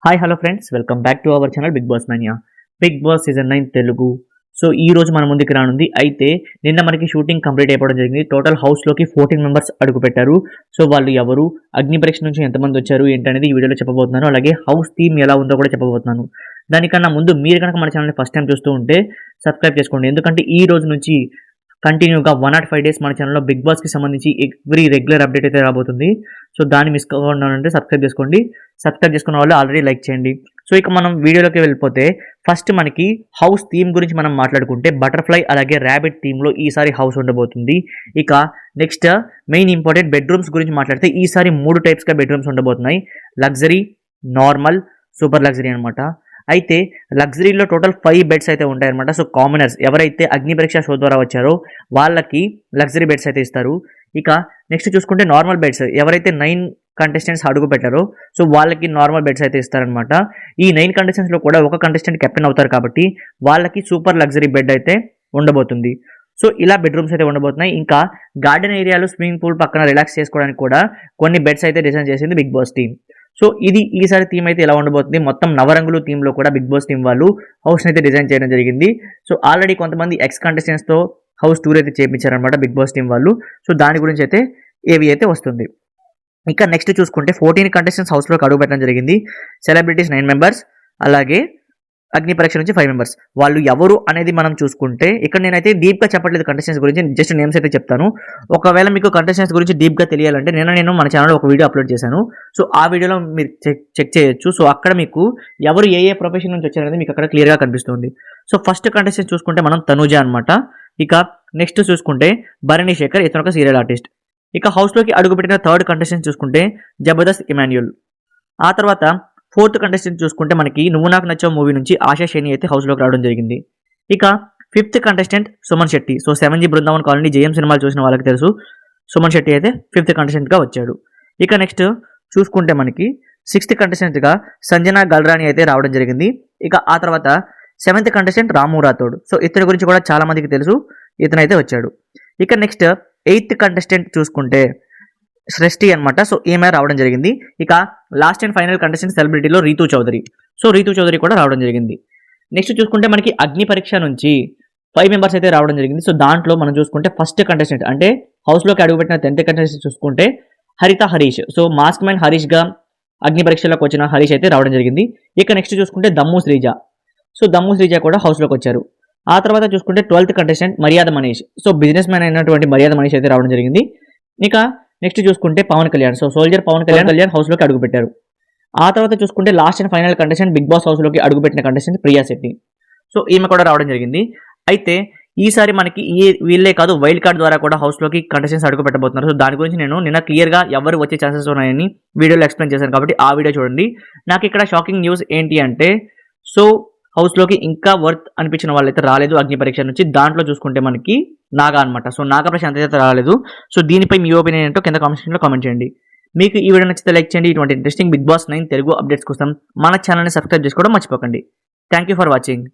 Hi hello friends, welcome back to our channel Bigg Boss Mania. Bigg Boss season 9 Telugu. So ఈ రోజు మన ముందుకు రానుంది. అయితే నిన్న మనకి షూటింగ్ కంప్లీట్ అయిపోవడం జరిగింది. టోటల్ హౌస్లోకి 14 మెంబర్స్ అడుగు పెట్టారు. సో వాళ్ళు ఎవరు, అగ్ని పరీక్ష నుంచి ఎంతమంది వచ్చారు ఏంటనేది ఈ వీడియోలో చెప్పబోతున్నాను. అలాగే హౌస్ థీమ్ ఎలా ఉందో కూడా చెప్పబోతున్నాను. దానికన్నా ముందు మీరు కనుక మన ఛానల్ని ఫస్ట్ టైం చూస్తూ ఉంటే సబ్స్క్రైబ్ చేసుకోండి. ఎందుకంటే ఈ రోజు నుంచి కంటిన్యూగా 105 డేస్ మన ఛానల్లో బిగ్ బాస్కి సంబంధించి ఎవ్రీ రెగ్యులర్ అప్డేట్ అయితే రాబోతుంది. సో దాన్ని మిస్ కాకుండా అంటే సబ్స్క్రైబ్ చేసుకోండి. సబ్స్క్రైబ్ చేసుకున్న వాళ్ళు ఆల్రెడీ లైక్ చేయండి. సో ఇక మనం వీడియోలోకి వెళ్ళిపోతే ఫస్ట్ మనకి హౌస్ థీమ్ గురించి మనం మాట్లాడుకుంటే బటర్ఫ్లై అలాగే ర్యాబిట్ థీమ్లో ఈసారి హౌస్ ఉండబోతుంది. ఇక నెక్స్ట్ మెయిన్ ఇంపార్టెంట్ బెడ్రూమ్స్ గురించి మాట్లాడితే ఈసారి 3 టైప్స్గా బెడ్రూమ్స్ ఉండబోతున్నాయి. లగ్జరీ, నార్మల్, సూపర్ లగ్జరీ అనమాట. అయితే లగ్జరీలో టోటల్ 5 బెడ్స్ అయితే ఉంటాయన్నమాట. సో కామనర్స్ ఎవరైతే అగ్ని పరీక్ష షో ద్వారా వచ్చారో వాళ్ళకి లగ్జరీ బెడ్స్ అయితే ఇస్తారు. ఇక నెక్స్ట్ చూసుకుంటే నార్మల్ బెడ్స్ ఎవరైతే 9 కంటెస్టెంట్స్ అడుగు పెట్టారో సో వాళ్ళకి నార్మల్ బెడ్స్ అయితే ఇస్తారనమాట. ఈ 9 కంటెస్టెంట్స్లో కూడా ఒక కంటెస్టెంట్ కెప్టెన్ అవుతారు కాబట్టి వాళ్ళకి సూపర్ లగ్జరీ బెడ్ అయితే ఉండబోతుంది. సో ఇలా బెడ్రూమ్స్ అయితే ఉండబోతున్నాయి. ఇంకా గార్డెన్ ఏరియాలో స్విమ్మింగ్ పూల్ పక్కన రిలాక్స్ చేసుకోవడానికి కూడా కొన్ని బెడ్స్ అయితే డిజైన్ చేసింది బిగ్ బాస్ టీమ్. సో ఇది ఈసారి థీమ్ అయితే ఎలా ఉండబోతుంది. మొత్తం నవరంగులు థీమ్లో కూడా బిగ్ బాస్ టీం వాళ్ళు హౌస్ని అయితే డిజైన్ చేయడం జరిగింది. సో ఆల్రెడీ కొంతమంది ఎక్స్ కంటెస్టెంట్స్తో హౌస్ టూర్ అయితే చేయించారనమాట బిగ్ బాస్ టీం వాళ్ళు. సో దాని గురించి అయితే ఏవి అయితే వస్తుంది. ఇక నెక్స్ట్ చూసుకుంటే 14 కంటెస్టెంట్స్ హౌస్లోకి అడుగు పెట్టడం జరిగింది. సెలబ్రిటీస్ 9 మెంబర్స్, అలాగే అగ్ని పరీక్ష నుంచి 5 మెంబర్స్. వాళ్ళు ఎవరు అనేది మనం చూసుకుంటే ఇక్కడ నేనైతే డీప్గా చెప్పట్లేదు కంటెస్టెంట్స్ గురించి, జస్ట్ నేమ్స్ అయితే చెప్తాను. ఒకవేళ మీకు కంటెస్టెంట్స్ గురించి డీప్గా తెలియాలంటే నేను మన ఛానల్లో ఒక వీడియో అప్లోడ్ చేశాను. సో ఆ వీడియోలో మీరు చెక్ చేయొచ్చు. సో అక్కడ మీకు ఎవరు ఏ ప్రొఫెషన్ నుంచి వచ్చారనేది మీకు అక్కడ క్లియర్గా కనిపిస్తుంది. సో ఫస్ట్ కంటెస్టెంట్ చూసుకుంటే మనం తనుజ అనమాట. ఇక నెక్స్ట్ చూసుకుంటే భరణి శేఖర్, ఇతను ఒక సీరియల్ ఆర్టిస్ట్. ఇక హౌస్లోకి అడుగుపెట్టిన థర్డ్ కంటెస్టెంట్ చూసుకుంటే జబర్దస్త్ ఇమాన్యుల్. ఆ తర్వాత 4th కంటెస్టెంట్ చూసుకుంటే మనకి నువ్వు నాకు నచ్చావు మూవీ నుంచి ఆశా శని అయితే హౌస్లోకి రావడం జరిగింది. ఇక 5th contestant Suman Shetty. So 7G Brindavan colony జేఎం సినిమాలు చూసిన వాళ్ళకి తెలుసు, సుమన్ శెట్టి అయితే 5th కంటెస్టెంట్గా వచ్చాడు. ఇక నెక్స్ట్ చూసుకుంటే మనకి 6th కంటెస్టెంట్గా సంజన గల్రాని అయితే రావడం జరిగింది. ఇక ఆ తర్వాత 7th కంటెస్టెంట్ రాము రాథోడ్. సో ఇతని గురించి కూడా చాలా మందికి తెలుసు, ఇతనైతే వచ్చాడు. ఇక నెక్స్ట్ 8th కంటెస్టెంట్ చూసుకుంటే సృష్టి అనమాట. సో ఈమె రావడం జరిగింది. ఇక లాస్ట్ అండ్ ఫైనల్ కంటెస్టెంట్ సెలబ్రిటీలో రీతూ చౌదరి. సో రీతూ చౌదరి కూడా రావడం జరిగింది. నెక్స్ట్ చూసుకుంటే మనకి అగ్ని పరీక్ష నుంచి 5 మెంబర్స్ అయితే రావడం జరిగింది. సో దాంట్లో మనం చూసుకుంటే ఫస్ట్ కంటెస్టెంట్ అంటే హౌస్లోకి అడుగుపెట్టిన 10th కంటెస్టెంట్ చూసుకుంటే హరిత హరీష్. సో మాస్క్ మ్యాన్ హరీష్గా అగ్ని పరీక్షలోకి వచ్చిన హరీష్ అయితే రావడం జరిగింది. ఇక నెక్స్ట్ చూసుకుంటే దమ్ము శ్రీజ. సో దమ్ము శ్రీజ కూడా హౌస్లోకి వచ్చారు. ఆ తర్వాత చూసుకుంటే 12th కంటెస్టెంట్ మర్యాద మనీష్. సో బిజినెస్ మ్యాన్ అయినటువంటి మర్యాద మనీష్ అయితే రావడం జరిగింది. ఇక నెక్స్ట్ చూసుకుంటే పవన్ కళ్యాణ్. సో సోల్జర్ పవన్ కళ్యాణ్ హౌస్లోకి అడుగుపెట్టారు. ఆ తర్వాత చూసుకుంటే last and final contestant Bigg Boss హౌస్లోకి అడుగుపెట్టిన కంటెస్టెంట్ ప్రియా శెట్టి. సో ఈమె కూడా రావడం జరిగింది. అయితే ఈసారి మనకి వీళ్ళే కాదు వైల్డ్ కార్డ్ ద్వారా కూడా హౌస్లోకి కంటెస్టెంట్స్ అడుగు పెట్టబోతున్నారు. సో దాని గురించి నేను నిన్న క్లియర్గా ఎవరు వచ్చే ఛాన్సెస్ ఉన్నాయని వీడియోలో ఎక్స్ప్లెయిన్ చేశాను కాబట్టి ఆ వీడియో చూడండి. నాకు ఇక్కడ షాకింగ్ న్యూస్ ఏంటి అంటే సో హౌస్లోకి ఇంకా వర్త్ అనిపించిన వాళ్ళైతే రాలేదు అగ్ని పరీక్ష నుంచి. దాంట్లో చూసుకుంటే మనకి నాగా అనమాట. సో నాగా ప్రశాంత్ అయితే రాలేదు. సో దీనిపై మీ ఒపీనియన్ ఏంటో కింద కామెంట్ సెక్షన్లో కామెంట్ చేయండి. మీకు ఈ వీడియో నచ్చితే లైక్ చేయండి. ఇటువంటి interesting Bigg Boss 9 Telugu updates కోసం మన ఛానల్ని సబ్స్క్రైబ్ చేసుకోవడం మర్చిపోకండి. Thank you for watching.